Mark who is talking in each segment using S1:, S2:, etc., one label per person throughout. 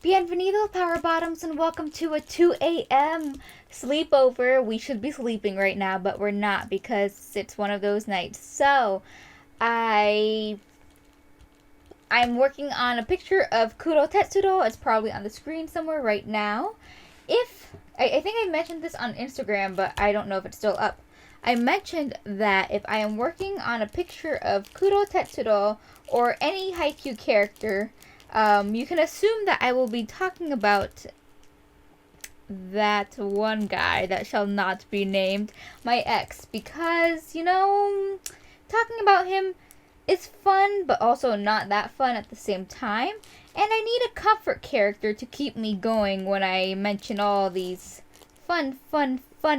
S1: Bienvenidos, Power Bottoms, and welcome to a 2 a.m. sleepover. We should be sleeping right now, but we're not because it's one of those nights. So, I'm working on a picture of Kuro Tetsuro. It's probably on the screen somewhere right now. I think I mentioned this on Instagram, but I don't know if it's still up. I mentioned that if I am working on a picture of Kuro Tetsuro or any Haikyuu character, you can assume that I will be talking about that one guy that shall not be named, my ex, because, talking about him is fun, but also not that fun at the same time, and I need a comfort character to keep me going when I mention all these fun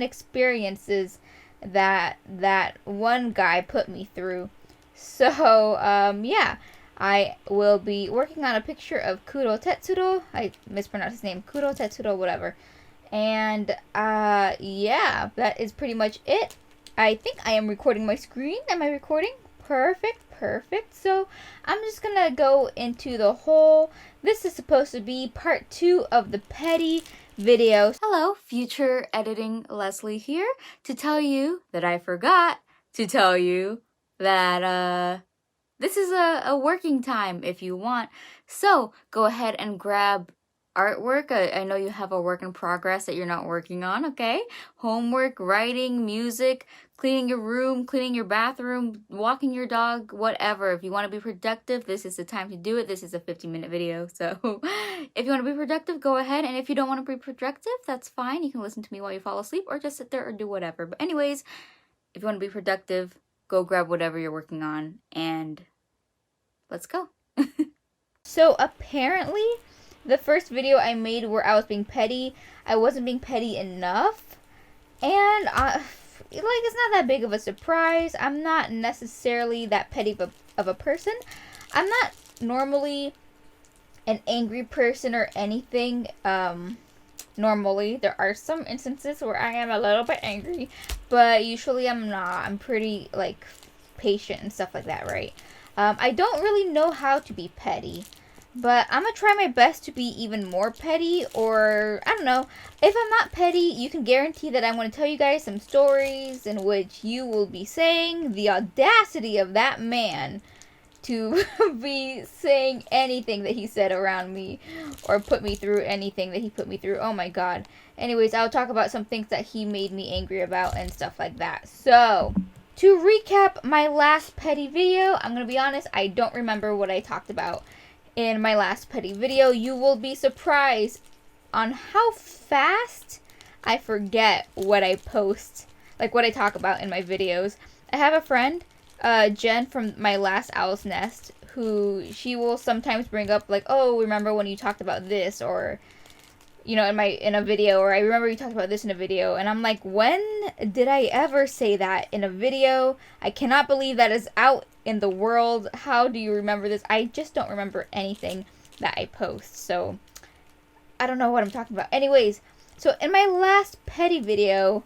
S1: experiences that one guy put me through. So, yeah. I will be working on a picture of Kuro Tetsuro. I mispronounced his name. Kuro Tetsuro, whatever. And, yeah, that is pretty much it. I think I am recording my screen. Am I recording? Perfect. So, I'm just gonna go into the whole... This is supposed to be part 2 of the petty video. Hello, future editing Leslie here to tell you that I forgot to tell you that, this is a working time if you want. So go ahead and grab artwork. I know you have a work in progress that you're not working on, okay? Homework, writing, music, cleaning your room, cleaning your bathroom, walking your dog, whatever. If you want to be productive, this is the time to do it. This is a 15-minute video. So if you want to be productive, go ahead. And if you don't want to be productive, that's fine. You can listen to me while you fall asleep or just sit there or do whatever. But anyways, if you want to be productive, go grab whatever you're working on and let's go. So apparently the first video I made where I was being petty, I wasn't being petty enough. And it's not that big of a surprise. I'm not necessarily that petty of a person. I'm not normally an angry person or anything. Normally, there are some instances where I am a little bit angry, but usually I'm not. I'm pretty, patient and stuff like that, right? I don't really know how to be petty, but I'm gonna try my best to be even more petty, or, I don't know. If I'm not petty, you can guarantee that I'm gonna tell you guys some stories in which you will be saying the audacity of that man to be saying anything that he said around me or put me through anything that he put me through. Oh my god. Anyways, I'll talk about some things that he made me angry about and stuff like that. So, to recap my last petty video, I'm going to be honest, I don't remember what I talked about in my last petty video. You will be surprised on how fast I forget what I post, what I talk about in my videos. I have a friend, Jen from my last OwlsNest, who she will sometimes bring up oh, remember when you talked about this, or in a video, or I remember you talked about this in a video, and I'm like, when did I ever say that in a video? I cannot believe that is out in the world. How do you remember this? I just don't remember anything that I post, so I don't know what I'm talking about. Anyways, so in my last petty video,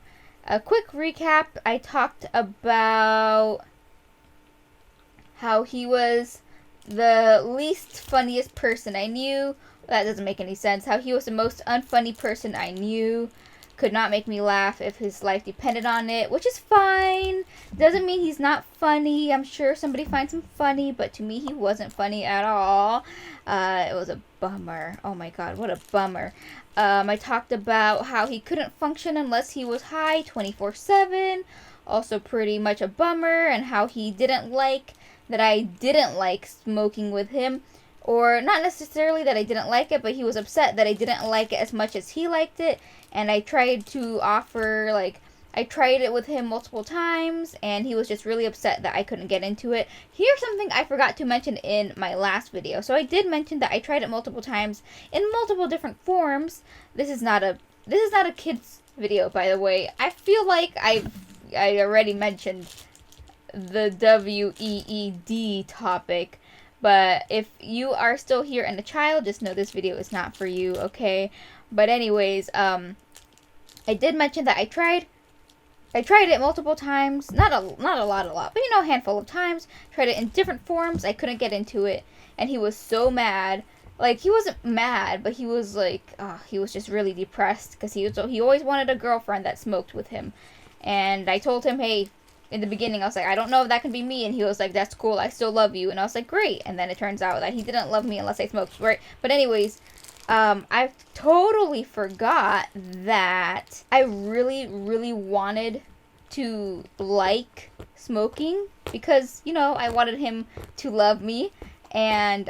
S1: a quick recap, I talked about how he was the least funniest person I knew. That doesn't make any sense. How he was the most unfunny person I knew. Could not make me laugh if his life depended on it, which is fine. Doesn't mean he's not funny. I'm sure somebody finds him funny, but to me he wasn't funny at all. It was a bummer. Oh my god, what a bummer. I talked about how he couldn't function unless he was high 24/7. Also pretty much a bummer. And how he didn't like that I didn't like smoking with him. Or not necessarily that I didn't like it, but he was upset that I didn't like it as much as he liked it. And I tried to offer, I tried it with him multiple times, and he was just really upset that I couldn't get into it. Here's something I forgot to mention in my last video. So I did mention that I tried it multiple times in multiple different forms. This is not a kid's video, by the way. I feel like I already mentioned the WEED topic. But if you are still here and a child, just know this video is not for you, okay? But anyways, I did mention that I tried it multiple times. Not a lot, but a handful of times. Tried it in different forms. I couldn't get into it. And he was so mad like, he wasn't mad, but he was like, he was just really depressed because he always wanted a girlfriend that smoked with him. And I told him, hey, in the beginning, I was like, I don't know if that can be me. And he was like, that's cool, I still love you. And I was like, great. And then it turns out that he didn't love me unless I smoked, right? But anyways, I totally forgot that I really, really wanted to like smoking because, you know, I wanted him to love me. And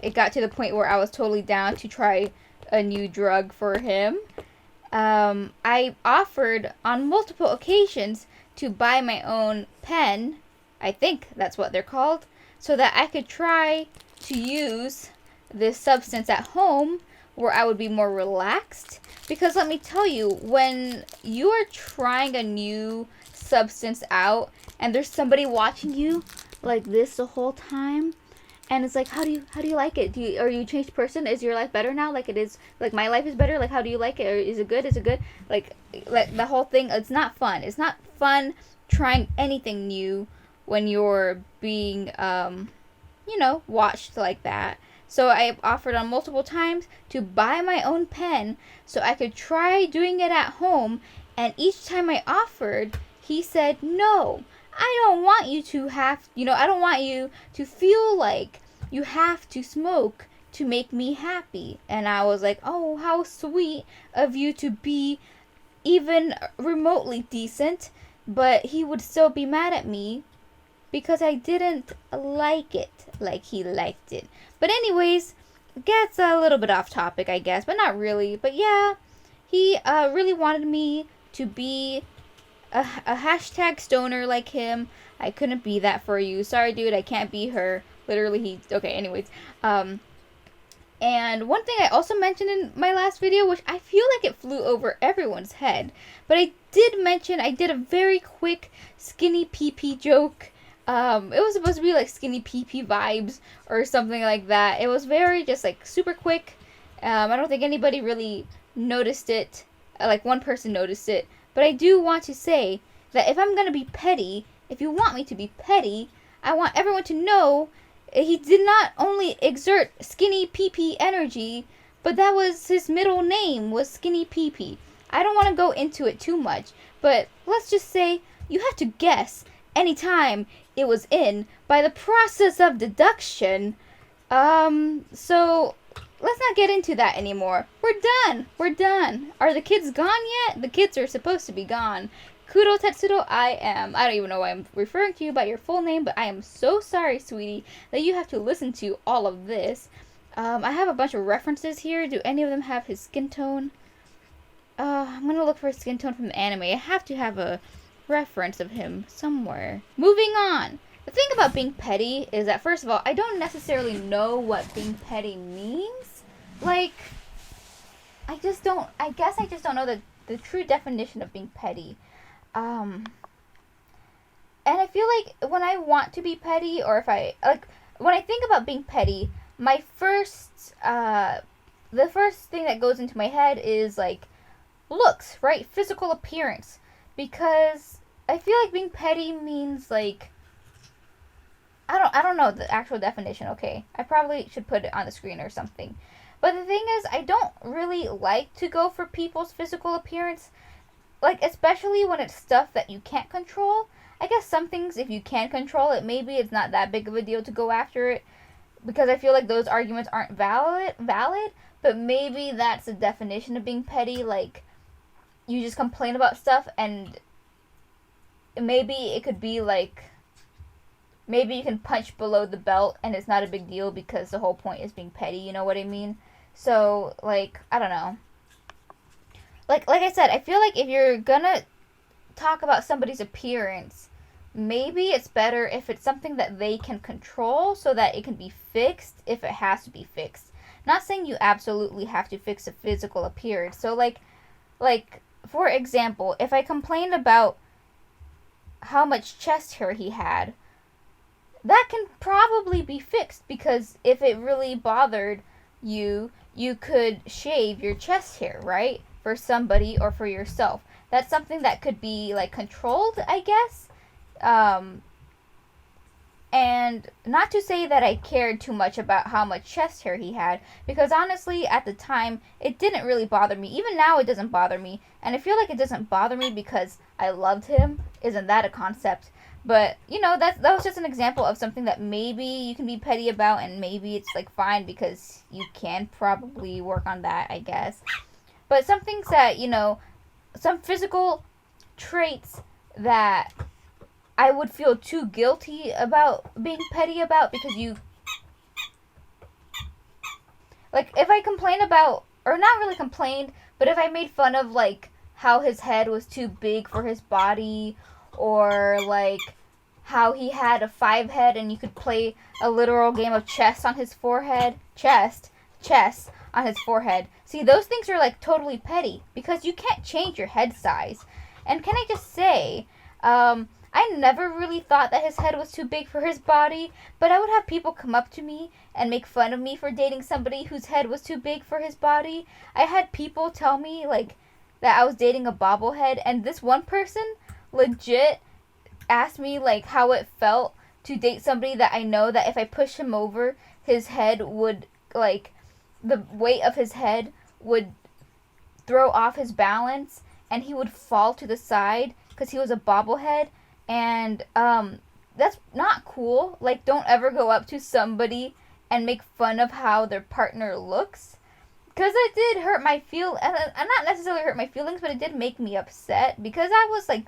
S1: it got to the point where I was totally down to try a new drug for him. I offered on multiple occasions to buy my own pen, I think that's what they're called, so that I could try to use this substance at home where I would be more relaxed. Because let me tell you, when you are trying a new substance out and there's somebody watching you like this the whole time, and it's like, how do you like it? Are you a changed person? Is your life better now? Like it is, like my life is better? Like, how do you like it? Or is it good? Is it good? Like the whole thing, it's not fun. It's not fun trying anything new when you're being, watched like that. So I offered on multiple times to buy my own pen so I could try doing it at home. And each time I offered, he said, no, I don't want you to I don't want you to feel like you have to smoke to make me happy. And I was like, oh, how sweet of you to be even remotely decent. But he would still be mad at me because I didn't like it like he liked it. But anyways, gets a little bit off topic, I guess, but not really. But yeah, he really wanted me to be a hashtag stoner like him. I couldn't be that for you. Sorry, dude, I can't be her. Literally, okay, anyways. And one thing I also mentioned in my last video, which I feel like it flew over everyone's head, but I did mention, I did a very quick skinny pee joke. It was supposed to be like skinny pee vibes or something like that. It was very just like super quick. I don't think anybody really noticed it. Like one person noticed it. But I do want to say that if I'm going to be petty, if you want me to be petty, I want everyone to know he did not only exert skinny pee energy, but that was his middle name was Skinny Pee. I don't want to go into it too much, but let's just say you have to guess anytime it was in by the process of deduction. So let's not get into that anymore. We're done. Are the kids gone yet? The kids are supposed to be gone. Kudo Tetsudo, I don't even know why I'm referring to you by your full name, but I am so sorry, sweetie, that you have to listen to all of this. I have a bunch of references here. Do any of them have his skin tone? I'm gonna look for his skin tone from the anime. I have to have a reference of him somewhere. Moving on. The thing about being petty is that, first of all, I don't necessarily know what being petty means. Like, I guess I just don't know the true definition of being petty. And I feel like when I want to be petty, or when I think about being petty, my the first thing that goes into my head is, like, looks, right? Physical appearance. Because I feel like being petty means, like, I don't know the actual definition, okay? I probably should put it on the screen or something. But the thing is, I don't really like to go for people's physical appearance. Like, especially when it's stuff that you can't control. I guess some things, if you can control it, maybe it's not that big of a deal to go after it. Because I feel like those arguments aren't valid. But maybe that's the definition of being petty. Like, you just complain about stuff, and maybe it could be like, maybe you can punch below the belt and it's not a big deal because the whole point is being petty, you know what I mean? So, like, I don't know. Like I said, I feel like if you're gonna talk about somebody's appearance, maybe it's better if it's something that they can control so that it can be fixed if it has to be fixed. Not saying you absolutely have to fix a physical appearance. So, like, for example, if I complained about how much chest hair he had, that can probably be fixed, because if it really bothered you, you could shave your chest hair, right? For somebody or for yourself. That's something that could be, like, controlled, I guess. And not to say that I cared too much about how much chest hair he had, because honestly, at the time, it didn't really bother me. Even now, it doesn't bother me. And I feel like it doesn't bother me because I loved him. Isn't that a concept? But, you know, that was just an example of something that maybe you can be petty about, and maybe it's, like, fine because you can probably work on that, I guess. But some things that, you know, some physical traits that I would feel too guilty about being petty about, because you, like, if I complain about, or not really complained, but if I made fun of, like, how his head was too big for his body, or, like, how he had a 5 head and you could play a literal game of chess on his forehead, chess on his forehead. See, those things are, like, totally petty, because you can't change your head size. And can I just say, I never really thought that his head was too big for his body, but I would have people come up to me and make fun of me for dating somebody whose head was too big for his body. I had people tell me, like, that I was dating a bobblehead, and this one person legit asked me, like, how it felt to date somebody that I know that if I push him over, his head would, like, the weight of his head would throw off his balance, and he would fall to the side because he was a bobblehead. And that's not cool. Like, don't ever go up to somebody and make fun of how their partner looks, because it did hurt my not necessarily hurt my feelings, but it did make me upset, because I was like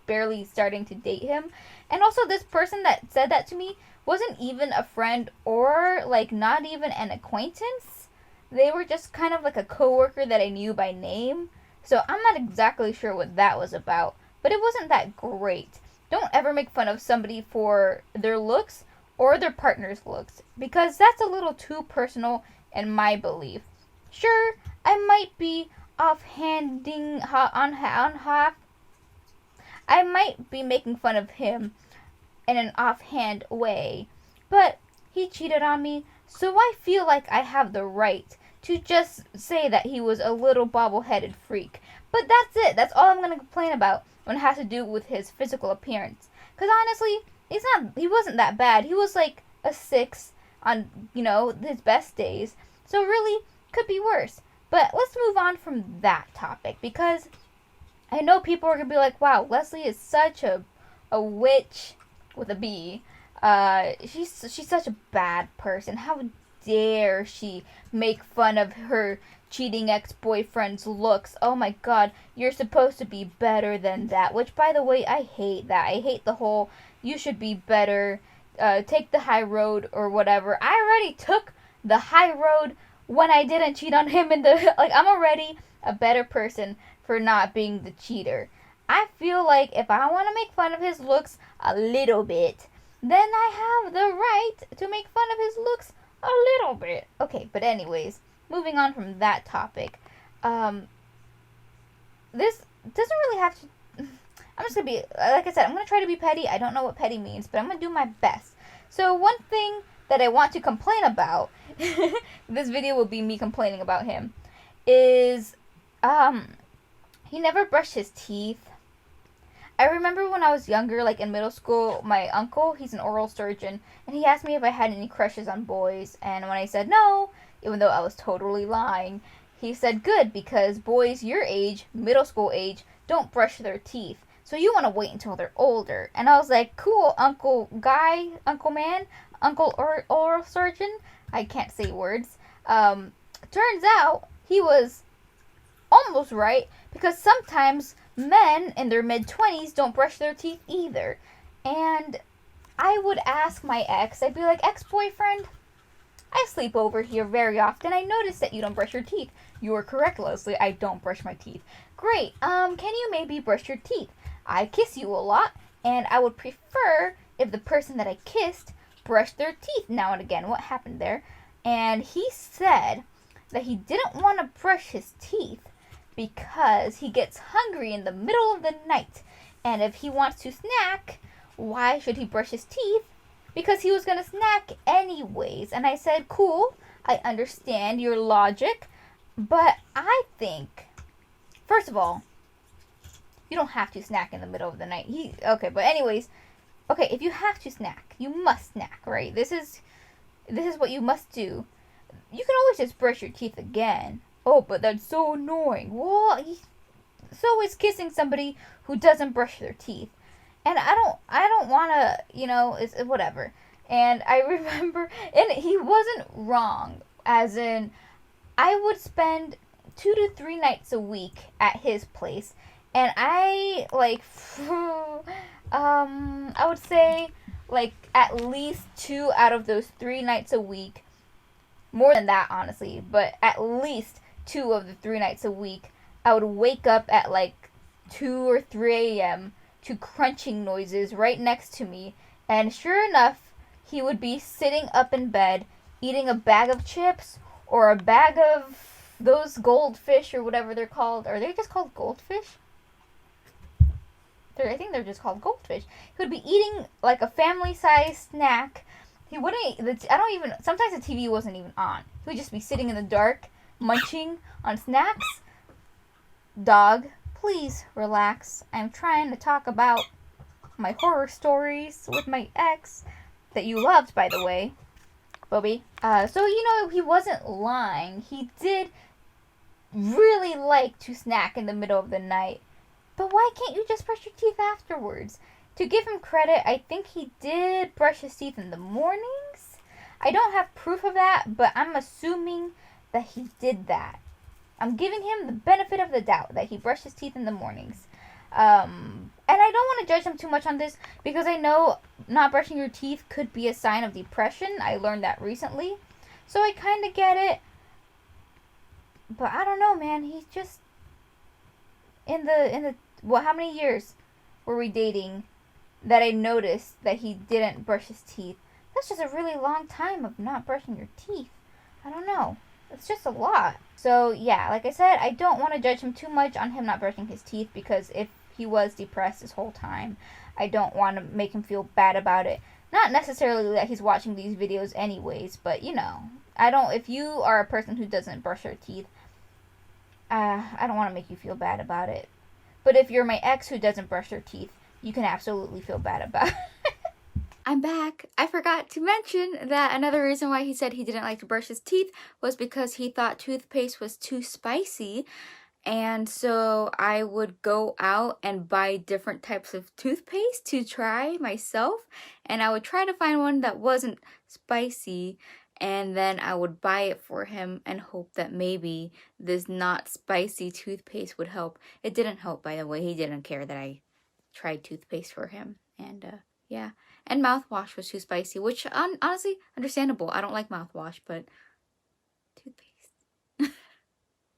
S1: barely starting to date him. And also, this person that said that to me wasn't even a friend, or like not even an acquaintance. They were just kind of like a coworker that I knew by name. So I'm not exactly sure what that was about, but it wasn't that great. Don't ever make fun of somebody for their looks or their partner's looks, because that's a little too personal in my belief. Sure, I might be I might be making fun of him in an offhand way, but he cheated on me, so I feel like I have the right to just say that he was a little bobble-headed freak. But that's it. That's all I'm going to complain about when it has to do with his physical appearance. Because honestly, he wasn't that bad. He was like a 6 on, you know, his best days. So really, could be worse. But let's move on from that topic, because I know people are going to be like, wow, Leslie is such a witch with a B. She's such a bad person. How dare she make fun of her cheating ex-boyfriend's looks? Oh my god, you're supposed to be better than that. Which, by the way, I hate that. I hate the whole, you should be better, take the high road or whatever. I already took the high road when I didn't cheat on him in the, like, I'm already a better person for not being the cheater. I feel like if I want to make fun of his looks a little bit, then I have the right to make fun of his looks a little bit. Okay, but anyways, moving on from that topic. This doesn't really have to, I'm just going to be, like I said, I'm going to try to be petty. I don't know what petty means, but I'm going to do my best. So one thing that I want to complain about, this video will be me complaining about him, is he never brushed his teeth. I remember when I was younger, like in middle school, my uncle, he's an oral surgeon, and he asked me if I had any crushes on boys, and when I said no, even though I was totally lying, he said, good, because boys your age, middle school age, don't brush their teeth, so you want to wait until they're older. And I was like, cool, uncle guy, uncle man, uncle oral surgeon, I can't say words. Turns out, he was almost right, because sometimes men in their mid-20s don't brush their teeth either. And I would ask my ex, I'd be like, ex-boyfriend, I sleep over here very often. I noticed that you don't brush your teeth. You are correct, Leslie. I don't brush my teeth. Great. Can you maybe brush your teeth? I kiss you a lot, and I would prefer if the person that I kissed brushed their teeth now and again. What happened there? And he said that he didn't want to brush his teeth because he gets hungry in the middle of the night. And if he wants to snack, why should he brush his teeth? Because he was going to snack anyways. And I said, cool, I understand your logic, but I think, first of all, you don't have to snack in the middle of the night. Okay, but anyways, okay, if you have to snack, you must snack, right? This is what you must do. You can always just brush your teeth again. Oh, but that's so annoying. Well, so is kissing somebody who doesn't brush their teeth. And I don't want to, it's whatever. And I remember, and he wasn't wrong, as in, I would spend 2 to 3 nights a week at his place, and I, like, I would say, like, at least 2 out of those 3 nights a week, more than that, honestly, but at least 2 of the 3 nights a week, I would wake up at, like, 2 or 3 a.m., to crunching noises right next to me, and sure enough, he would be sitting up in bed eating a bag of chips or a bag of those goldfish or whatever they're called. Are they just called goldfish? I think they're just called goldfish. He would be eating like a family-sized snack. He wouldn't. Sometimes the TV wasn't even on. He would just be sitting in the dark, munching on snacks. Dog, please relax. I'm trying to talk about my horror stories with my ex that you loved, by the way, Bobby. So he wasn't lying. He did really like to snack in the middle of the night. But why can't you just brush your teeth afterwards? To give him credit, I think he did brush his teeth in the mornings. I don't have proof of that, but I'm assuming that he did that. I'm giving him the benefit of the doubt that he brushed his teeth in the mornings. And I don't want to judge him too much on this because I know not brushing your teeth could be a sign of depression. I learned that recently. So I kind of get it. But I don't know, man. He's just how many years were we dating that I noticed that he didn't brush his teeth? That's just a really long time of not brushing your teeth. I don't know. It's just a lot. So, yeah, like I said, I don't want to judge him too much on him not brushing his teeth because if he was depressed this whole time, I don't want to make him feel bad about it. Not necessarily that he's watching these videos anyways, but, if you are a person who doesn't brush your teeth, I don't want to make you feel bad about it. But if you're my ex who doesn't brush their teeth, you can absolutely feel bad about it. I'm back. I forgot to mention that another reason why he said he didn't like to brush his teeth was because he thought toothpaste was too spicy. And so I would go out and buy different types of toothpaste to try myself. And I would try to find one that wasn't spicy. And then I would buy it for him and hope that maybe this not spicy toothpaste would help. It didn't help, by the way. He didn't care that I tried toothpaste for him. And yeah. And mouthwash was too spicy, which honestly, understandable. I don't like mouthwash, but toothpaste.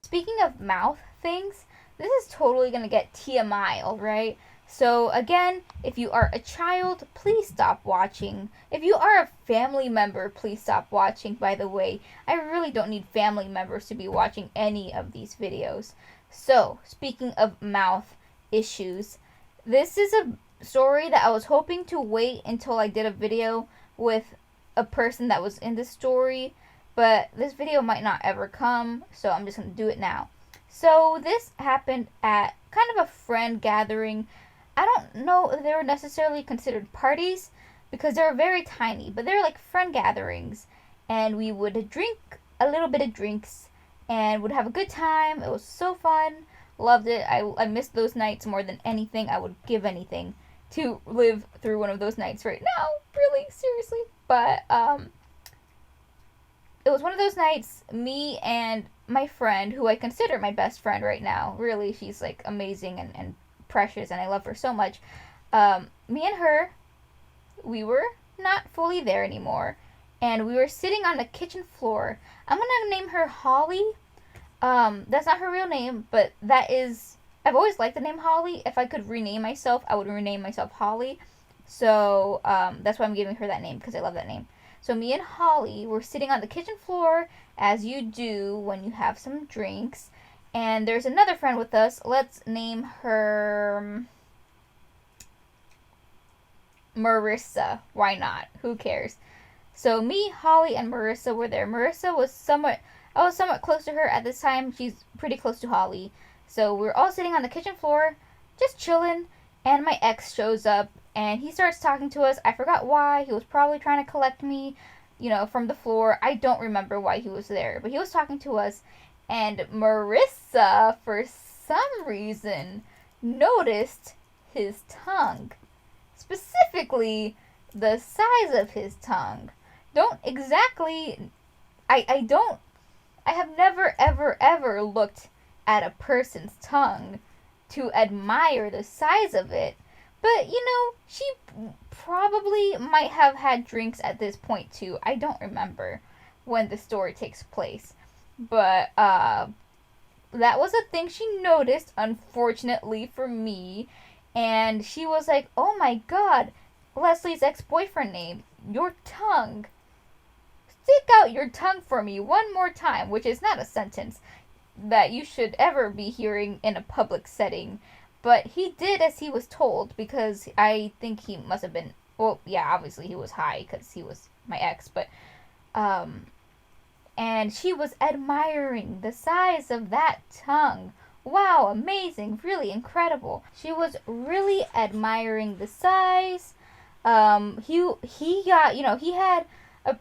S1: Speaking of mouth things, this is totally going to get TMI, alright? So again, if you are a child, please stop watching. If you are a family member, please stop watching, by the way. I really don't need family members to be watching any of these videos. So, speaking of mouth issues, this is a story that I was hoping to wait until I did a video with a person that was in the story, but this video might not ever come, so I'm just going to do it now. So this happened at kind of a friend gathering. I don't know if they were necessarily considered parties because they were very tiny, but they're like friend gatherings, and we would drink a little bit of drinks and would have a good time. It was so fun. Loved it. I missed those nights more than anything. I would give anything to live through one of those nights right now. Really, seriously. But it was one of those nights, me and my friend, who I consider my best friend right now. Really, she's like amazing and precious, and I love her so much. Me and her, we were not fully there anymore, and we were sitting on the kitchen floor. I'm gonna name her Holly. That's not her real name, but that is... I've always liked the name Holly. If I could rename myself, I would rename myself Holly. So, that's why I'm giving her that name, because I love that name. So me and Holly were sitting on the kitchen floor, as you do when you have some drinks. And there's another friend with us. Let's name her Marissa. Why not? Who cares? So me, Holly, and Marissa were there. Marissa was I was somewhat close to her at this time. She's pretty close to Holly. So we're all sitting on the kitchen floor, just chilling, and my ex shows up, And he starts talking to us. I forgot why. He was probably trying to collect me, from the floor. I don't remember why he was there, but he was talking to us. And Marissa, for some reason, noticed his tongue. Specifically, the size of his tongue. I have never, ever, ever looked at a person's tongue to admire the size of it. But, she probably might have had drinks at this point too. I don't remember when the story takes place. But, that was a thing she noticed, unfortunately for me. And she was like, oh my god, Leslie's ex-boyfriend name, your tongue. Stick out your tongue for me one more time, which is not a sentence that you should ever be hearing in a public setting. But he did as he was told, because I think he must have been, well, yeah, obviously he was high because he was my ex, but, and she was admiring the size of that tongue. Wow, amazing, really incredible. She was really admiring the size. He got, he had a,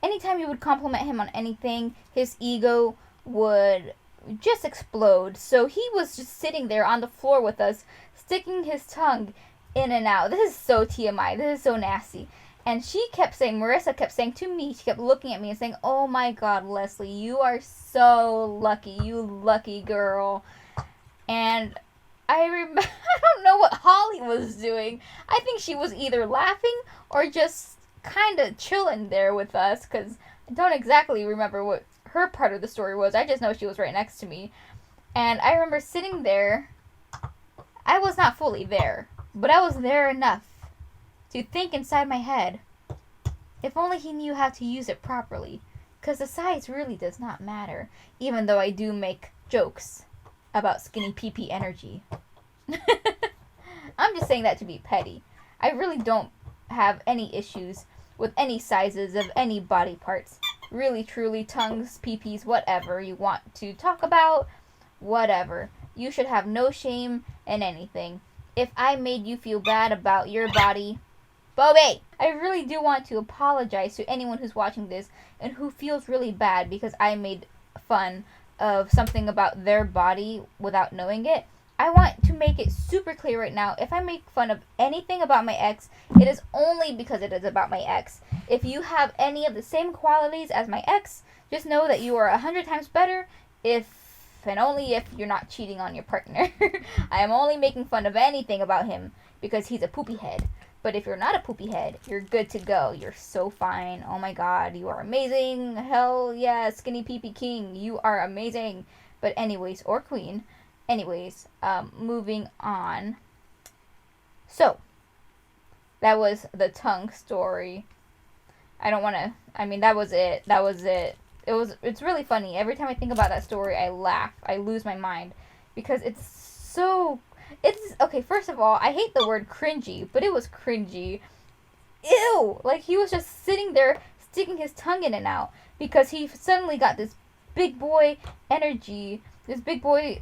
S1: anytime you would compliment him on anything, his ego would just explode. So he was just sitting there on the floor with us, sticking his tongue in and out. This is so TMI. This is so nasty. And Marissa kept saying to me, she kept looking at me and saying, oh my god, Leslie, you are so lucky. You lucky girl. And I don't know what Holly was doing. I think she was either laughing or just kind of chilling there with us, because I don't exactly remember what her part of the story was. I just know she was right next to me. And I remember sitting there. I was not fully there, but I was there enough to think inside my head, if only he knew how to use it properly, because the size really does not matter, even though I do make jokes about skinny pee-pee energy. I'm just saying that to be petty. I really don't have any issues with any sizes of any body parts. Really, truly, tongues, pee-pees, whatever you want to talk about, whatever. You should have no shame in anything. If I made you feel bad about your body, Bobby, I really do want to apologize to anyone who's watching this and who feels really bad because I made fun of something about their body without knowing it. I want to make it super clear right now, if I make fun of anything about my ex, it is only because it is about my ex. If you have any of the same qualities as my ex, just know that you are 100 times better if and only if you're not cheating on your partner. I am only making fun of anything about him because he's a poopy head. But if you're not a poopy head, you're good to go. You're so fine. Oh my god, you are amazing. Hell yeah, skinny pee-pee king. You are amazing. But anyways, or queen. Anyways, moving on. So, that was the tongue story. That was it. It's really funny. Every time I think about that story, I laugh. I lose my mind. Because okay, first of all, I hate the word cringy, but it was cringy. Ew! Like, he was just sitting there, sticking his tongue in and out, because he suddenly got this big boy energy, this big boy,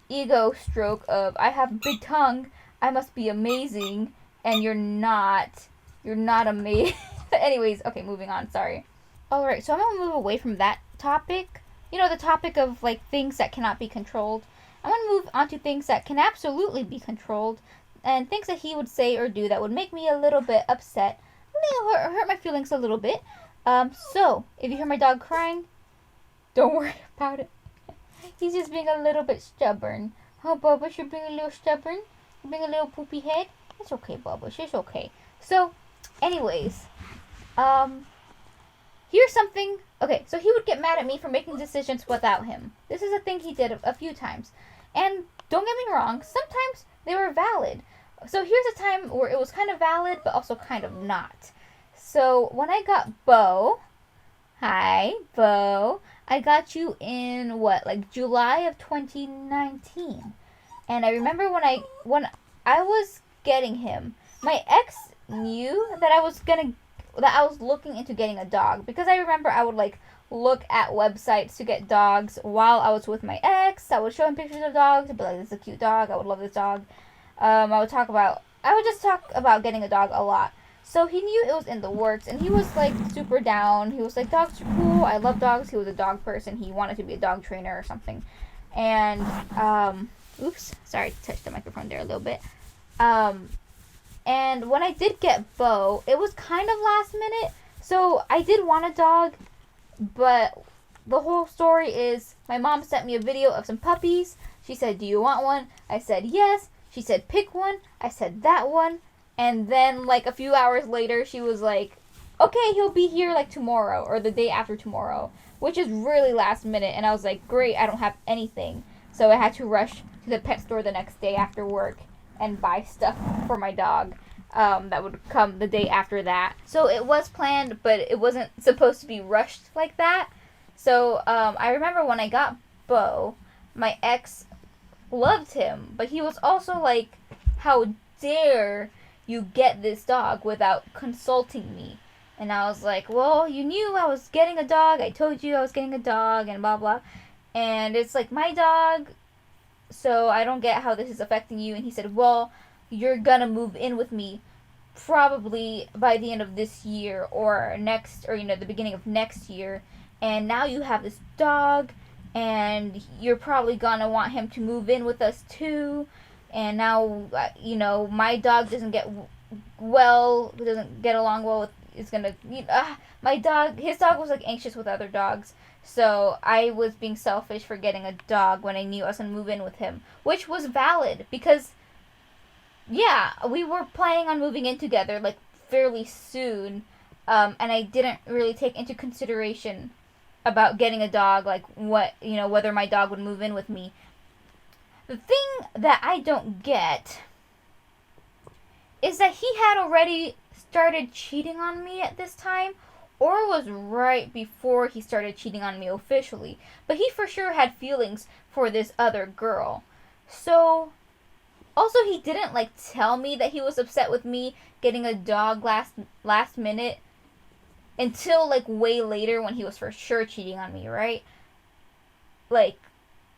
S1: ego stroke of, I have a big tongue, I must be amazing, and you're not amazing. Anyways, okay, moving on, sorry. Alright, so I'm gonna move away from that topic, the topic of, things that cannot be controlled. I'm going to move on to things that can absolutely be controlled, and things that he would say or do that would make me a little bit upset, hurt my feelings a little bit. So, if you hear my dog crying, don't worry about it. He's just being a little bit stubborn. Oh, Bubba, you're being a little stubborn? You're being a little poopy head? It's okay, Bubba, it's okay. So, anyways, here's something. Okay, so he would get mad at me for making decisions without him. This is a thing he did a few times. And don't get me wrong, sometimes they were valid. So here's a time where it was kind of valid, but also kind of not. So when I got Bo, hi, Bo, I got you in July of 2019. And I remember when I was getting him, my ex knew that I was looking into getting a dog, because I remember I would look at websites to get dogs while I was with my ex. I would show him pictures of dogs. I'd be like, this is a cute dog. I would love this dog. I would talk about I would just talk about getting a dog a lot. So he knew it was in the works, and he was like super down. He was like, dogs are cool. I love dogs. He was a dog person. He wanted to be a dog trainer or something. And, oops, sorry to touch the microphone there a little bit. And when I did get Bo, it was kind of last minute. So I did want a dog, but the whole story is my mom sent me a video of some puppies. She said, do you want one? I said, yes. She said, pick one. I said, that one. And then, like, a few hours later, she was like, okay, he'll be here, like, tomorrow or the day after tomorrow, which is really last minute. And I was like, great, I don't have anything. So I had to rush to the pet store the next day after work and buy stuff for my dog that would come the day after that. So it was planned, but it wasn't supposed to be rushed like that. So I remember when I got Bo, my ex loved him, but he was also like, how dare you get this dog without consulting me? And I was like, well, you knew I was getting a dog. I told you I was getting a dog and blah, blah. And it's like my dog, so I don't get how this is affecting you. And he said, well, you're gonna move in with me probably by the end of this year or next, or, the beginning of next year. And now you have this dog, and you're probably gonna want him to move in with us too. And now, my dog doesn't get along well with, his dog was like anxious with other dogs. So I was being selfish for getting a dog when I knew I was going to move in with him, which was valid because, yeah, we were planning on moving in together like fairly soon. And I didn't really take into consideration about getting a dog, like whether my dog would move in with me. The thing that I don't get is that he had already started cheating on me at this time, or was right before he started cheating on me officially. But he for sure had feelings for this other girl. So, also he didn't tell me that he was upset with me getting a dog last minute until way later when he was for sure cheating on me, right?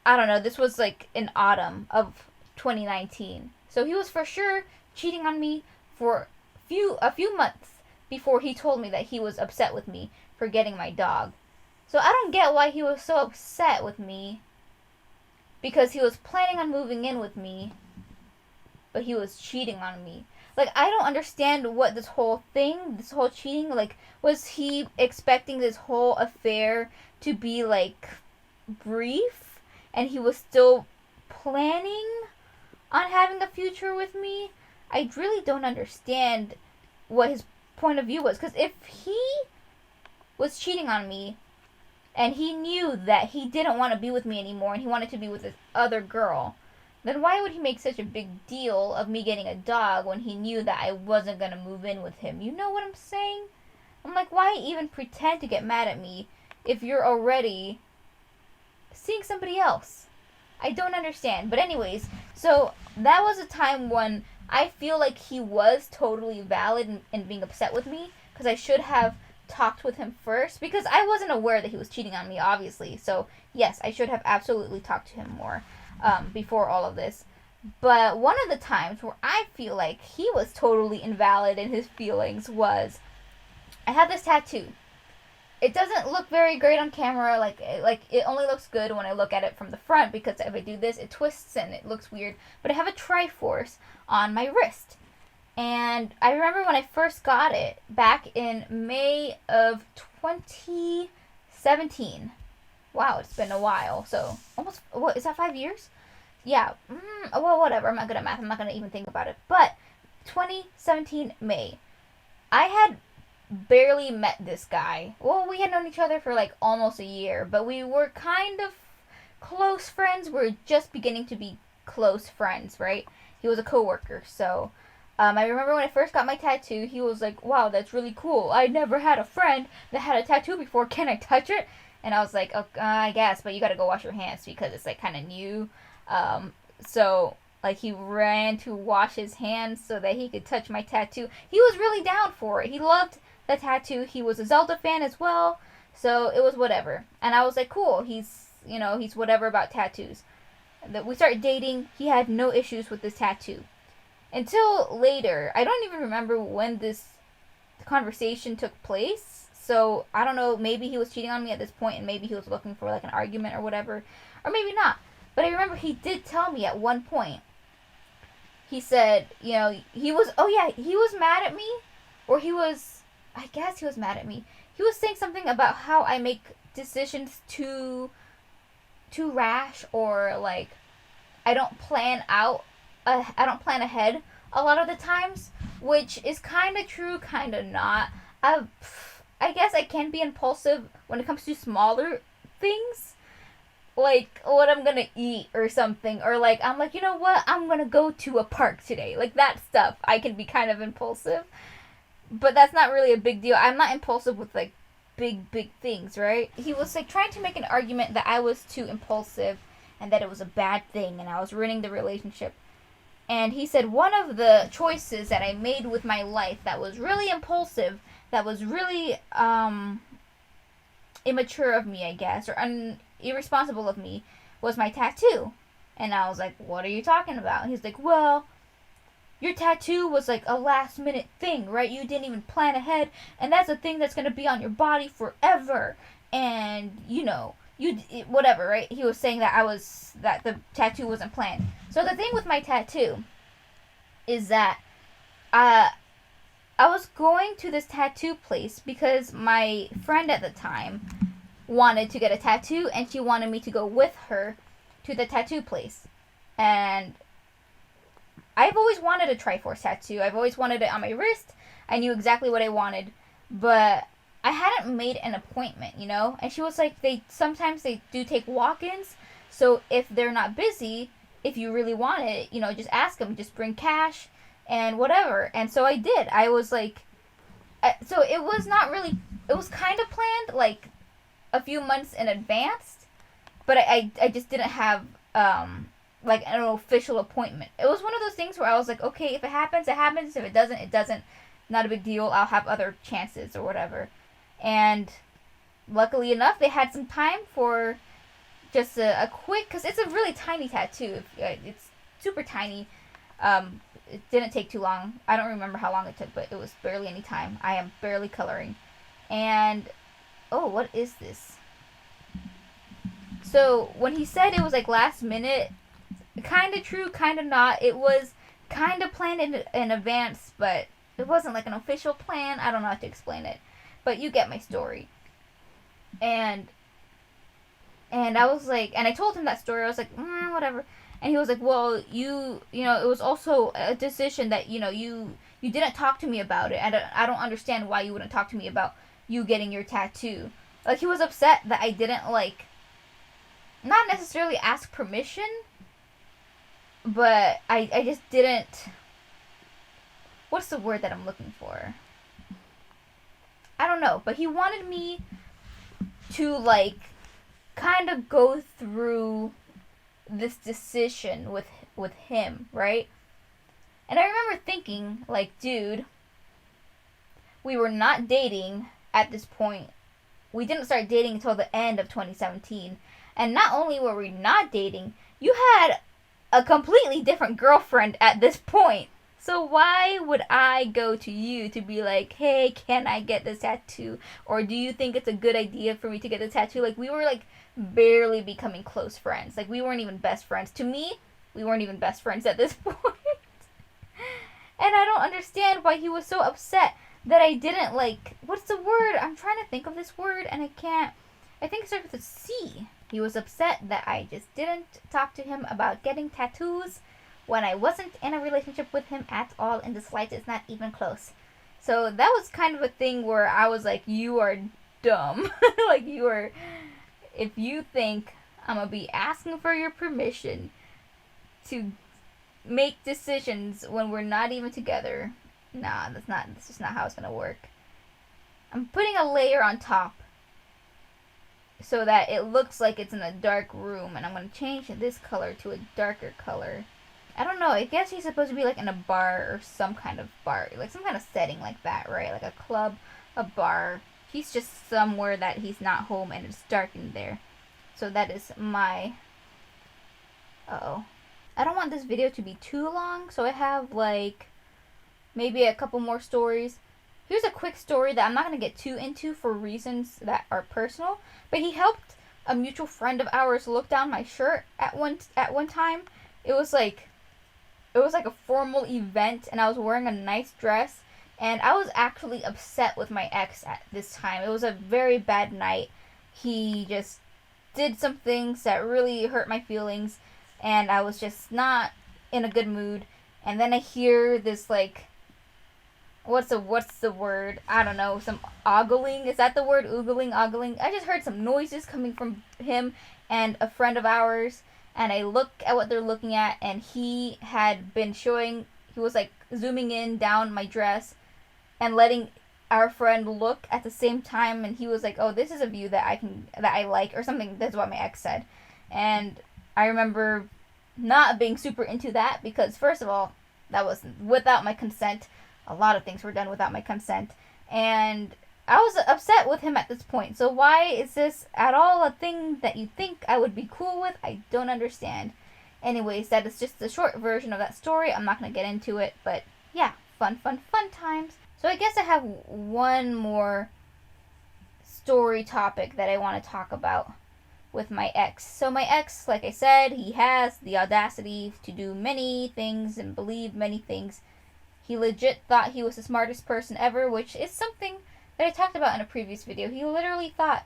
S1: I don't know, this was in autumn of 2019. So he was for sure cheating on me for a few months before he told me that he was upset with me for getting my dog. So I don't get why he was so upset with me, because he was planning on moving in with me, but he was cheating on me. I don't understand what this whole cheating, was he expecting this whole affair to be brief? And he was still planning on having a future with me? I really don't understand what his point of view was. Because if he was cheating on me, and he knew that he didn't want to be with me anymore, and he wanted to be with this other girl, then why would he make such a big deal of me getting a dog when he knew that I wasn't going to move in with him? You know what I'm saying? I'm like, why even pretend to get mad at me if you're already seeing somebody else? I don't understand. But anyways, so that was a time when I feel like he was totally valid in being upset with me, because I should have talked with him first, because I wasn't aware that he was cheating on me, obviously. So yes, I should have absolutely talked to him more before all of this. But one of the times where I feel like he was totally invalid in his feelings was, I had this tattoo. It doesn't look very great on camera. It only looks good when I look at it from the front, because if I do this, it twists and it looks weird. But I have a Triforce on my wrist. And I remember when I first got it back in May of 2017. Wow, it's been a while. So, almost, what, is that 5 years? Yeah, well, whatever. I'm not good at math. I'm not going to even think about it. But 2017 May. I had barely met this guy. Well, we had known each other for almost a year, but we were kind of close friends. We're just beginning to be close friends, right? He was a coworker, so I remember when I first got my tattoo, he was like, wow, that's really cool. I never had a friend that had a tattoo before. Can I touch it? And I was like, oh, I guess, but you gotta go wash your hands because it's kind of new. So he ran to wash his hands so that he could touch my tattoo. He was really down for it. He loved the tattoo. He was a Zelda fan as well, so it was whatever. And I was like, cool, he's whatever about tattoos. We started dating. He had no issues with this tattoo. until later. I don't even remember when this conversation took place. So I don't know, maybe he was cheating on me at this point and maybe he was looking for like an argument or whatever. Or maybe not. But I remember he did tell me at one point. He said, he was mad at me. Or I guess he was mad at me. He was saying something about how I make decisions too rash, or like I don't plan ahead a lot of the times, which is kind of true, kind of not. I guess I can be impulsive when it comes to smaller things, like what I'm gonna eat or something, or like I'm like, you know what, I'm gonna go to a park today, like that stuff. I can be kind of impulsive, but that's not really a big deal. I'm not impulsive with like big things, right? He was like trying to make an argument that I was too impulsive and that it was a bad thing and I was ruining the relationship. And he said one of the choices that I made with my life that was really impulsive, that was really immature of me, I guess, or irresponsible of me, was my tattoo. And I was like, what are you talking about? And he's like, well, your tattoo was like a last minute thing, right? You didn't even plan ahead, and that's a thing that's going to be on your body forever. And, whatever, right? He was saying that the tattoo wasn't planned. So the thing with my tattoo is that I was going to this tattoo place because my friend at the time wanted to get a tattoo, and she wanted me to go with her to the tattoo place. And I've always wanted a Triforce tattoo. I've always wanted it on my wrist. I knew exactly what I wanted, but I hadn't made an appointment, And she was like, sometimes they do take walk-ins, so if they're not busy, if you really want it, just ask them, just bring cash and whatever. And so I did. I was like, so it was not really, it was kind of planned, like a few months in advance, but I just didn't have, like an official appointment. It was one of those things where I was like, okay, if it happens, it happens. If it doesn't, it doesn't. Not a big deal. I'll have other chances or whatever. And luckily enough, they had some time for just a quick, because it's a really tiny tattoo. It's super tiny. It didn't take too long. I don't remember how long it took, but it was barely any time. I am barely coloring. And, oh, what is this? So when he said it was like last minute, kind of true, kind of not. It was kind of planned in advance, but it wasn't like an official plan. I don't know how to explain it, but you get my story. And I was like, and I told him that story. I was like, whatever. And he was like, well, it was also a decision that, you didn't talk to me about it. And I don't understand why you wouldn't talk to me about you getting your tattoo. Like, he was upset that I didn't, like, not necessarily ask permission, but I just didn't, what's the word that I'm looking for? I don't know, but he wanted me to, like, kind of go through this decision with him, right? And I remember thinking, like, dude, we were not dating at this point. We didn't start dating until the end of 2017. And not only were we not dating, you had a completely different girlfriend at this point. So why would I go to you to be like, hey, can I get this tattoo? Or do you think it's a good idea for me to get the tattoo? Like, we were, like, barely becoming close friends. Like, we weren't even best friends. To me, we weren't even best friends at this point. And I don't understand why he was so upset that I didn't, like, what's the word? I'm trying to think of this word, and I can't. I think it starts with a C. He was upset that I just didn't talk to him about getting tattoos when I wasn't in a relationship with him at all, in the slightest, not even close. So that was kind of a thing where I was like, you are dumb. Like, if you think I'm gonna be asking for your permission to make decisions when we're not even together, nah, that's just not how it's gonna work. I'm putting a layer on top so that it looks like it's in a dark room, and I'm going to change this color to a darker color. I don't know, I guess he's supposed to be like in a bar or some kind of bar, like some kind of setting like that, right? Like a club, a bar. He's just somewhere that he's not home and it's dark in there. So that is my, I don't want this video to be too long, so I have like maybe a couple more stories. Here's a quick story that I'm not going to get too into for reasons that are personal, but he helped a mutual friend of ours look down my shirt at one time. It was like a formal event, and I was wearing a nice dress, and I was actually upset with my ex at this time. It was a very bad night. He just did some things that really hurt my feelings, and I was just not in a good mood. And then I hear this like, what's the word? I don't know, some ogling. Is that the word? Oogling, ogling. I just heard some noises coming from him and a friend of ours, and I look at what they're looking at, and he had been showing, he was like zooming in down my dress and letting our friend look at the same time, and he was like, "Oh, this is a view that I like," or something. That's what my ex said. And I remember not being super into that because, first of all, that was without my consent. A lot of things were done without my consent, and I was upset with him at this point. So why is this at all a thing that you think I would be cool with? I don't understand. Anyways, that is just the short version of that story. I'm not going to get into it, but yeah, fun times. So I guess I have one more story topic that I want to talk about with my ex. So my ex, like I said, he has the audacity to do many things and believe many things. He legit thought he was the smartest person ever, which is something that I talked about in a previous video. He literally thought,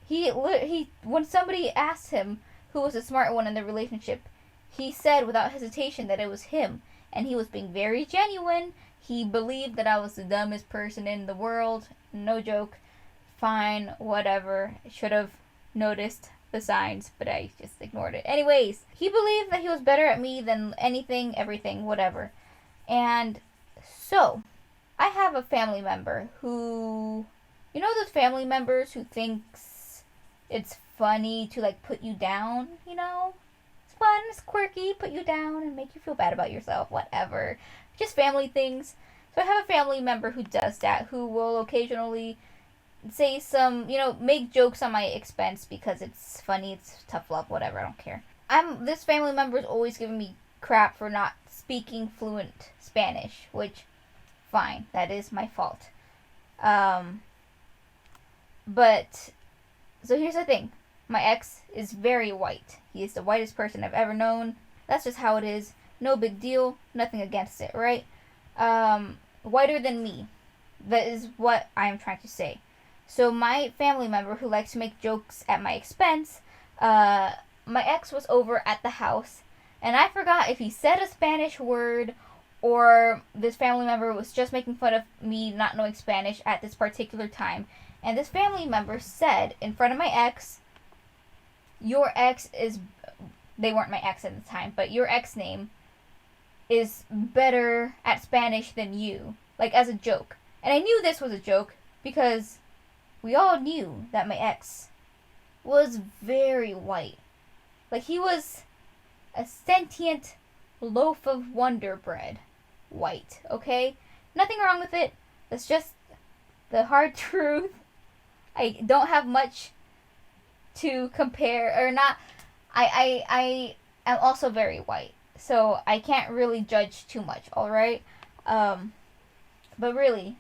S1: when somebody asked him who was the smart one in the relationship, he said without hesitation that it was him. And he was being very genuine. He believed that I was the dumbest person in the world. No joke. Fine, whatever. I should have noticed the signs, but I just ignored it. Anyways, he believed that he was better at me than anything, everything, whatever. And so, I have a family member who, you know those family members who thinks it's funny to like put you down, you know? It's fun, it's quirky, put you down and make you feel bad about yourself, whatever. Just family things. So I have a family member who does that, who will occasionally say some, make jokes on my expense because it's funny, it's tough love, whatever, I don't care. This family member is always giving me crap for not speaking fluent Spanish, which, fine, that is my fault. But, so here's the thing. My ex is very white. He is the whitest person I've ever known. That's just how it is. No big deal. Nothing against it, right? Whiter than me. That is what I'm trying to say. So my family member who likes to make jokes at my expense, my ex was over at the house, and I forgot if he said a Spanish word or this family member was just making fun of me not knowing Spanish at this particular time. And this family member said in front of my ex, your ex is, they weren't my ex at the time, but your ex name is better at Spanish than you. Like as a joke. And I knew this was a joke because we all knew that my ex was very white. Like he was a sentient loaf of Wonder Bread. White, okay? Nothing wrong with it. That's just the hard truth. I don't have much to compare, or not. I am also very white, so I can't really judge too much, alright? But really,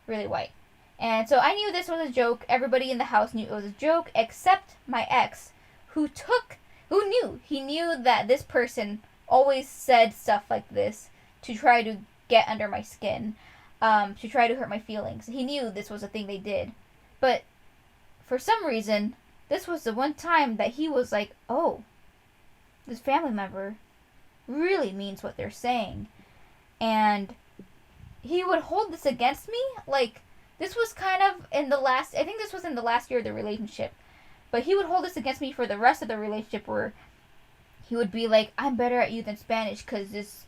S1: really white. And so I knew this was a joke. Everybody in the house knew it was a joke, except my ex, who knew. He knew that this person always said stuff like this to try to get under my skin, to try to hurt my feelings. He knew this was a thing they did. But for some reason, this was the one time that he was like, oh, this family member really means what they're saying. And he would hold this against me. Like, this was kind of in the last year of the relationship. But he would hold this against me for the rest of the relationship, where he would be like, I'm better at you than Spanish because this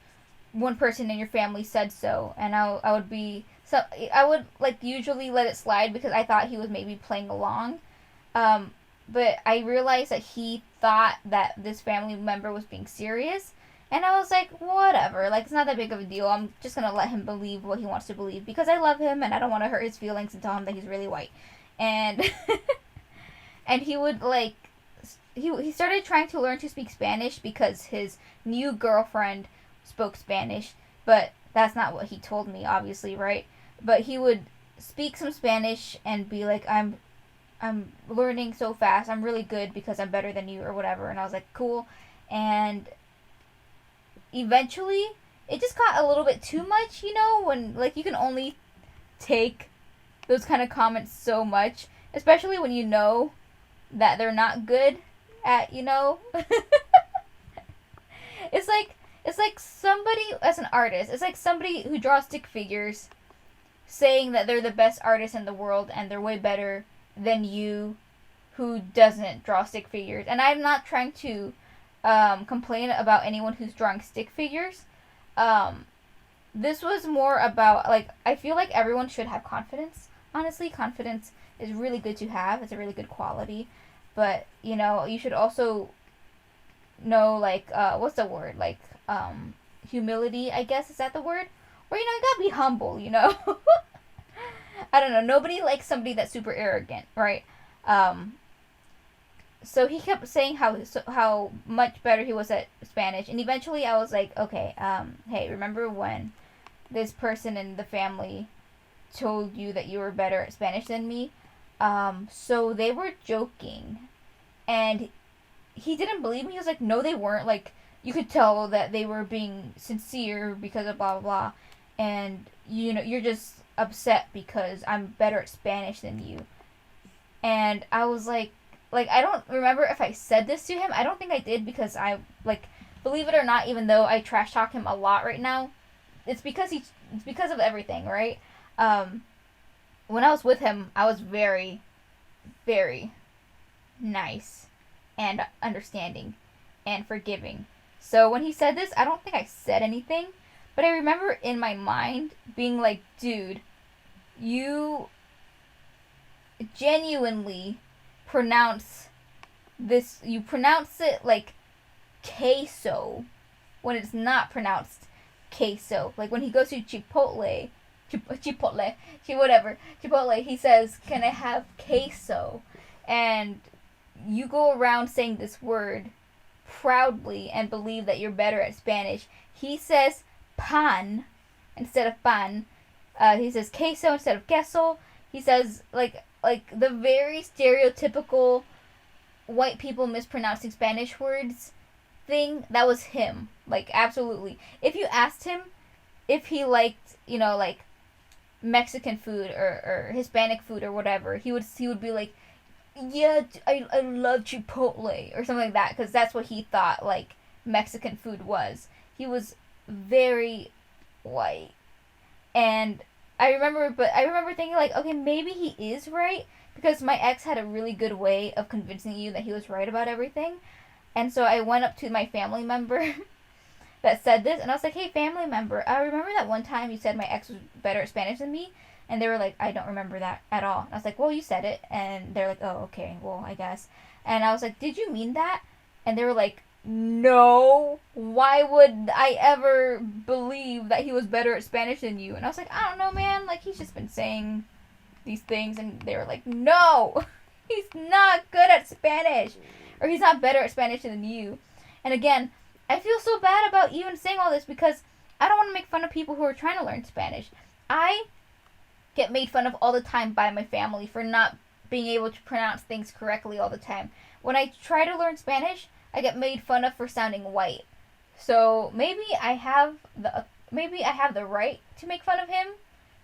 S1: one person in your family said so. And I would like usually let it slide because I thought he was maybe playing along. But I realized that he thought that this family member was being serious. And I was like, whatever. Like, it's not that big of a deal. I'm just going to let him believe what he wants to believe because I love him and I don't want to hurt his feelings and tell him that he's really white. And and he would, like, he started trying to learn to speak Spanish because his new girlfriend spoke Spanish, but that's not what he told me, obviously, right? But he would speak some Spanish and be like, I'm learning so fast. I'm really good because I'm better than you or whatever. And I was like, cool. And eventually, it just got a little bit too much, when like you can only take those kind of comments so much, especially when you know that they're not good at, it's like somebody as an artist, it's like somebody who draws stick figures saying that they're the best artist in the world and they're way better than you who doesn't draw stick figures. And I'm not trying to complain about anyone who's drawing stick figures. This was more about, like, I feel like everyone should have confidence. Honestly, confidence is really good to have. It's a really good quality. But, you should also know, like, what's the word? Like, humility, I guess. Is that the word? Or, you gotta be humble, I don't know. Nobody likes somebody that's super arrogant, right? So he kept saying how much better he was at Spanish. And eventually I was like, okay, hey, remember when this person in the family told you that you were better at Spanish than me? So they were joking. And he didn't believe me. He was like, no, they weren't. Like, you could tell that they were being sincere because of blah, blah, blah. And, you're just upset because I'm better at Spanish than you. And I was like, I don't remember if I said this to him. I don't think I did because believe it or not, even though I trash talk him a lot right now, it's because of everything, right? When I was with him, I was very, very nice and understanding and forgiving. So when he said this, I don't think I said anything, but I remember in my mind being like, dude, you genuinely pronounce it like queso when it's not pronounced queso. Like when he goes to Chipotle, he says, can I have queso? And you go around saying this word proudly and believe that you're better at Spanish. He says pan instead of pan. He says queso instead of queso. He says like the very stereotypical white people mispronouncing Spanish words thing. That was him. Like, absolutely. If you asked him if he liked, like Mexican food or Hispanic food or whatever, he would be like, yeah, I love Chipotle or something like that, because that's what he thought like Mexican food was. He was very white. And I remember thinking like, okay, maybe he is right, because my ex had a really good way of convincing you that he was right about everything. And so I went up to my family member that said this, and I was like, hey, family member, I remember that one time you said my ex was better at Spanish than me. And they were like, I don't remember that at all. And I was like, well, you said it. And they're like, oh, okay, well, I guess. And I was like, did you mean that? And they were like, no, why would I ever believe that he was better at Spanish than you? And I was like, I don't know, man, like, he's just been saying these things. And they were like, no, he's not good at Spanish, or he's not better at Spanish than you. And again, I feel so bad about even saying all this, because I don't want to make fun of people who are trying to learn Spanish. I get made fun of all the time by my family for not being able to pronounce things correctly all the time. When I try to learn Spanish, I get made fun of for sounding white. So maybe I have the right to make fun of him,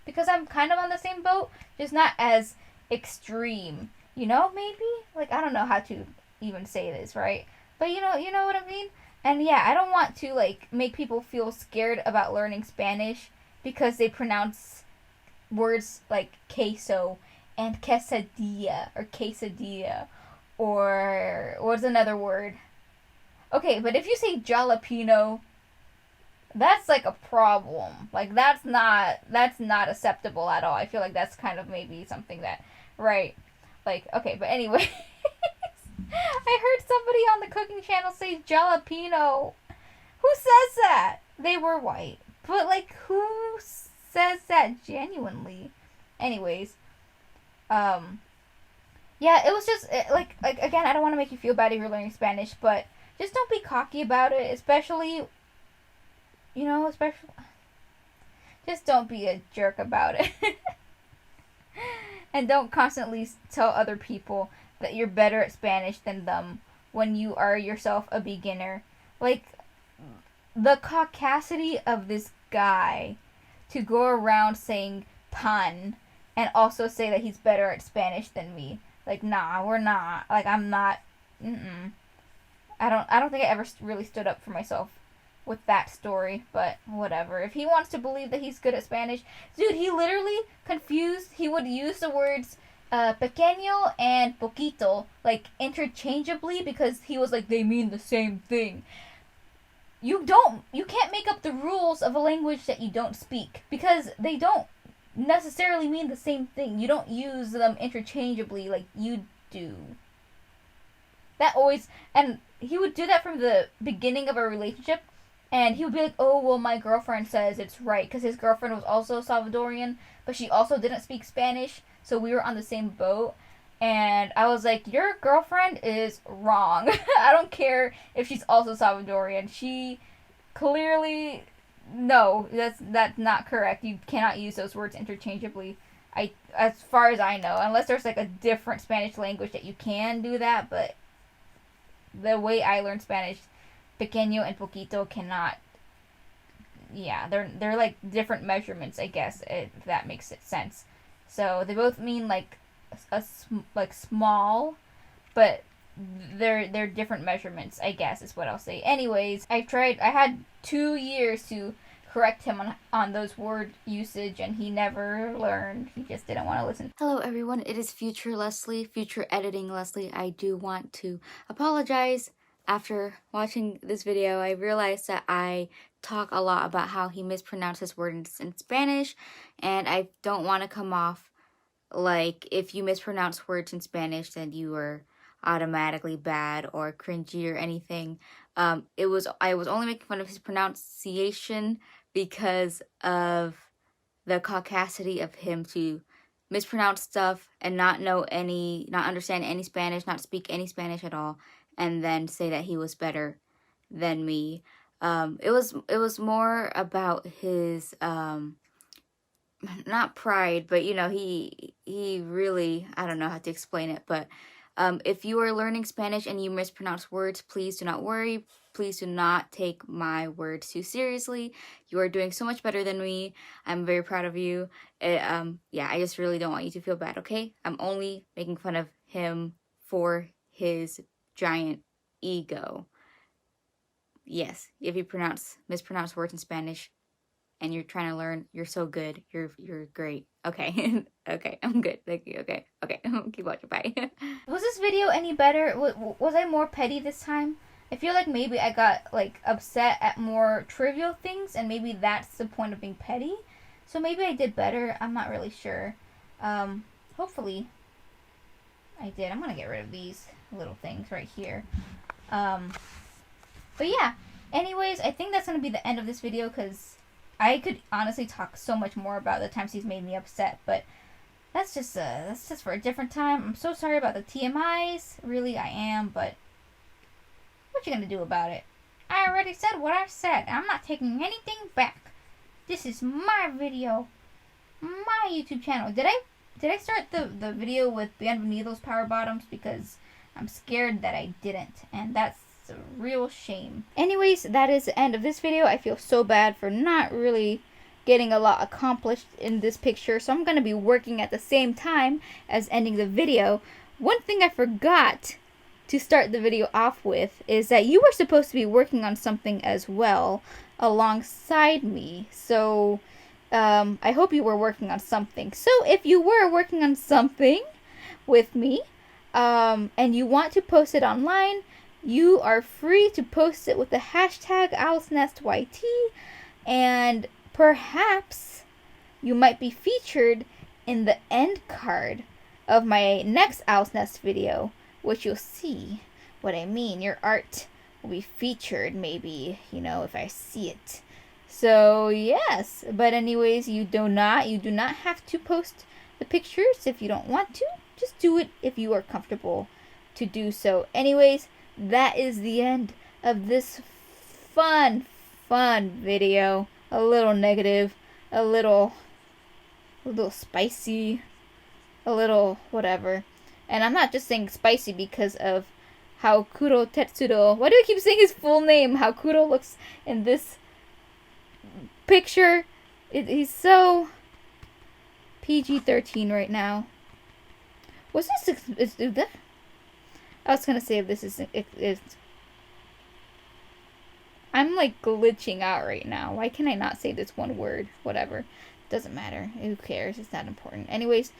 S1: because I'm kind of on the same boat, just not as extreme. Maybe? Like, I don't know how to even say this, right? But you know what I mean? And yeah, I don't want to like make people feel scared about learning Spanish because they pronounce words like queso and quesadilla, or what's another word? Okay, but if you say jalapeno, that's like a problem. Like, that's not acceptable at all. I feel like that's kind of maybe something that, right? Like, okay, but anyway, I heard somebody on the cooking channel say jalapeno. Who says that? They were white, but like, who says that genuinely? Anyways, Yeah, it was just like again, I don't want to make you feel bad if you're learning Spanish, but just don't be cocky about it, especially, especially just don't be a jerk about it. And don't constantly tell other people that you're better at Spanish than them when you are yourself a beginner. Like, the caucasity of this guy to go around saying pan and also say that he's better at Spanish than me. Like, nah, we're not. Like, I'm not. I don't think I ever really stood up for myself with that story, but whatever. If he wants to believe that he's good at Spanish, dude, he literally confused. He would use the words pequeño and poquito like interchangeably because he was like, they mean the same thing. You can't make up the rules of a language that you don't speak because they don't necessarily mean the same thing. You don't use them interchangeably like you do. That always, and he would do that from the beginning of a relationship, and he would be like, oh, well, my girlfriend says it's right, because his girlfriend was also Salvadorian, but she also didn't speak Spanish, so we were on the same boat, and I was like, your girlfriend is wrong. I don't care if she's also Salvadorian. She clearly, no, that's not correct. You cannot use those words interchangeably. As far as I know, unless there's like a different Spanish language that you can do that, but the way I learned Spanish, pequeño and poquito cannot. Yeah, they're like different measurements, I guess, if that makes sense. So they both mean like like small, but they're different measurements, I guess is what I'll say. Anyways, I had 2 years to correct him on those word usage, and he never learned. He just didn't want to listen.
S2: Hello everyone, it is future Leslie, future editing Leslie. I do want to apologize. After watching this video, I realized that I talk a lot about how he mispronounces words in Spanish, and I don't want to come off like if you mispronounce words in Spanish then you are automatically bad or cringy or anything. I was only making fun of his pronunciation because of the caucasity of him to mispronounce stuff and not understand any Spanish, not speak any Spanish at all, and then say that he was better than me. It was more about his not pride, but he really, I don't know how to explain it, but if you are learning Spanish and you mispronounce words, please do not worry. Please do not take my words too seriously. You are doing so much better than me. I'm very proud of you. Yeah, I just really don't want you to feel bad, okay? I'm only making fun of him for his giant ego. Yes, if you mispronounce words in Spanish and you're trying to learn, you're so good. You're great. Okay. Okay, I'm good. Thank you. Okay. Keep watching. Bye.
S1: Was this video any better? Was I more petty this time? I feel like maybe I got like upset at more trivial things, and maybe that's the point of being petty. So maybe I did better. I'm not really sure. Hopefully I did. I'm gonna get rid of these little things right here. But yeah. Anyways, I think that's gonna be the end of this video because I could honestly talk so much more about the times he's made me upset, but that's just for a different time. I'm so sorry about the TMIs. Really, I am, but what you gonna do about it? I already said what I said. I'm not taking anything back. This is my video. My YouTube channel. Did I start the video with Bienvenidos Power Bottoms? Because I'm scared that I didn't, and that's a real shame. Anyways, that is the end of this video. I feel so bad for not really getting a lot accomplished in this picture, so I'm going to be working at the same time as ending the video. One thing I forgot to start the video off with is that you were supposed to be working on something as well alongside me, so I hope you were working on something. So if you were working on something with me and you want to post it online, you are free to post it with the hashtag OwlsNestYT, and perhaps you might be featured in the end card of my next OwlsNest video, which you'll see what I mean. Your art will be featured, maybe, if I see it. So yes, but anyways, you do not have to post the pictures if you don't want to. just do it if you are comfortable to do so. Anyways, that is the end of this fun video. A little negative, a little spicy, a little whatever. And I'm not just saying spicy because of how Kuro Tetsuro, why do I keep saying his full name? How Kuro looks in this picture. He's so PG-13 right now. Was this I was gonna say if this is I'm like glitching out right now. Why can I not say this one word? Whatever. Doesn't matter. Who cares? It's not important. Anyways,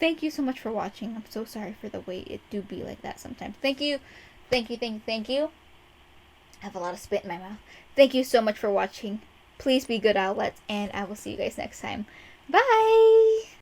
S1: thank you so much for watching. I'm so sorry for the wait. It do be like that sometimes. Thank you. Thank you. I have a lot of spit in my mouth. Thank you so much for watching. Please be good, Owlets, and I will see you guys next time. Bye!